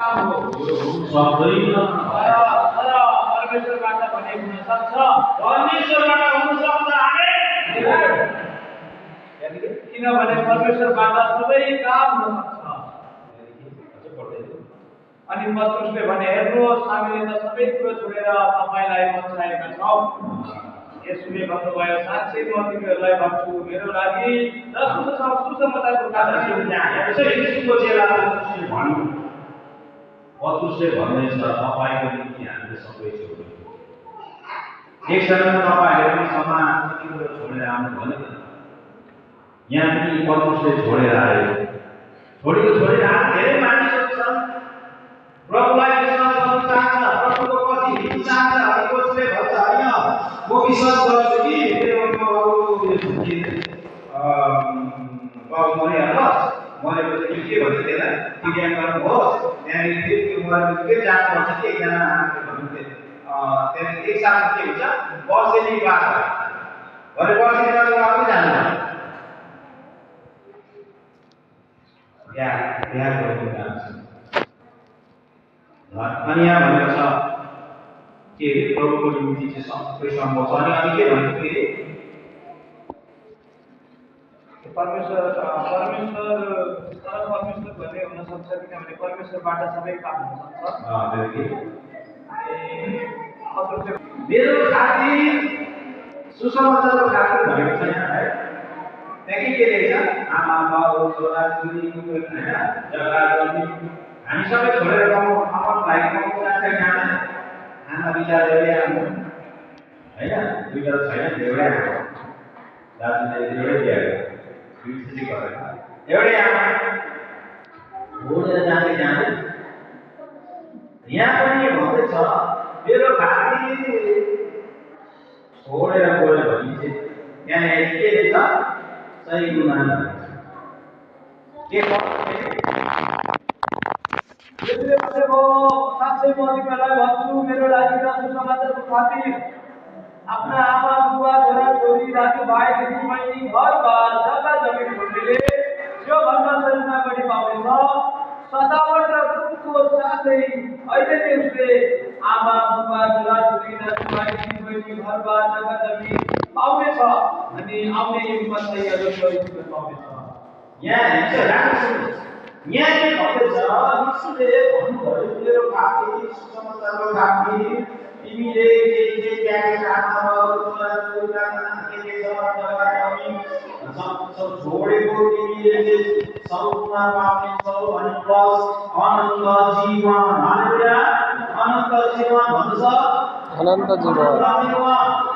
परमेश्वरबाट भने हुन सक्छ परमेश्वरबाट हुन सक्छ आमेन किनभने परमेश्वरबाट सबै काम हुन सक्छ अनि पत्रुसले भने हेर्नुहोस् हामीले त सबै कुरो छोडेर तपाईलाई पछाएका छौं यसुले भन्नुभयो साच्चै म तिमीहरूलाई भन्छु मेरो लागि सुसमाचारको कारण यसुको चेलाहरूले भन्नु पत्रुसले भन्दैछ तपाईको निम्ति हामीले सबै छोड्यौं एकजना तपाईहरुले पनि समाज कुरो छोडेर आउनु भने यहाँ पनि पत्रुसले छोडेर आए छोडेर आए धेरै मानिसहरू छन् प्रभुलाई विश्वास गर्न चाहन्छ प्रभुको पछि हिँड्न चाहन्छ अनि कसले भन्छ हैन म विश्वास गर्छु कि मेरो बाबु मरिहाल्छ मरेपछि के भन्छ त्यसलाई टिक्यान गर्नुहोस् त्यहाँदेखि त्यो मरेपछि के जानुपर्छ कि एकजना आमाले भन्नुहुन्थ्यो त्यहाँदेखि एक सालमा के हुन्छ वर्षेनी बात भरे वर्षेनी बात आफै जानु यहाँ गर्नु जान्छ अनि यहाँ भनेको छ के प्रभुको निम्ति चाहिँ सबै सम्भव छ अनि के भनेको फेरि परमेश्वर भन्ने हुन सक्छ किनभने परमेश्वरबाट सबै काम हुन सक्छ मेरो खातिर सुसमाचारको खातिर भनेको छ यहाँ है त्यहाँ के लेख्छ आमा बाउ छोरा छोरी हैन जग्गा जमिन हामी सबै छोडेर गाउँ अपन भाइ गाउँ जान्छ यहाँ आमा बिचार एउटै आमा हैन दुईटा छैन एउटै आमा दाजुले एउटै बिहा बिर्सिसि गरेर एउटै आमा छोडेर जान्छ यहाँ यहाँ पनि भन्दैछ मेरो खातिर छोडेर गयो भने चाहिँ यहाँ के छ सही गुमान के यसले भनेको साच्चै म तिमीलाई भन्छु मेरो लागि र सुसमाचारको खातिर आफ्ना आमा बुबा छोरा छोरी दाजुभाइ दिदीबहिनी घरबार जग्गा जमिन छोड्नेले यो भन्दा सजिलो गरी पाउनेछ सदावट र दुःखको साथै अहिले नै उसले आमा बुबा छोरा छोरी दाजुभाइ दिदीबहिनी घरबार जग्गा जमिन पाउनेछ अनि आउने युगमा चाहिँ अझ परिवर्तन पाउनेछ यहाँ हेर्छ राम्रो यहाँ के भन्दैछ यीशुले भन्नुभयो मेरो खातिर सुसमाचारको खातिर तिमीले जे त्यागेका आमाबाउ छोरा छोरीका के छ जग्गा जमिन सब छोडेको तिमीले सबमा पाउनेछौ अनि प्लस अनन्त जीवन हालेलुया अनन्त जीवन भन्छ अनन्त जीवन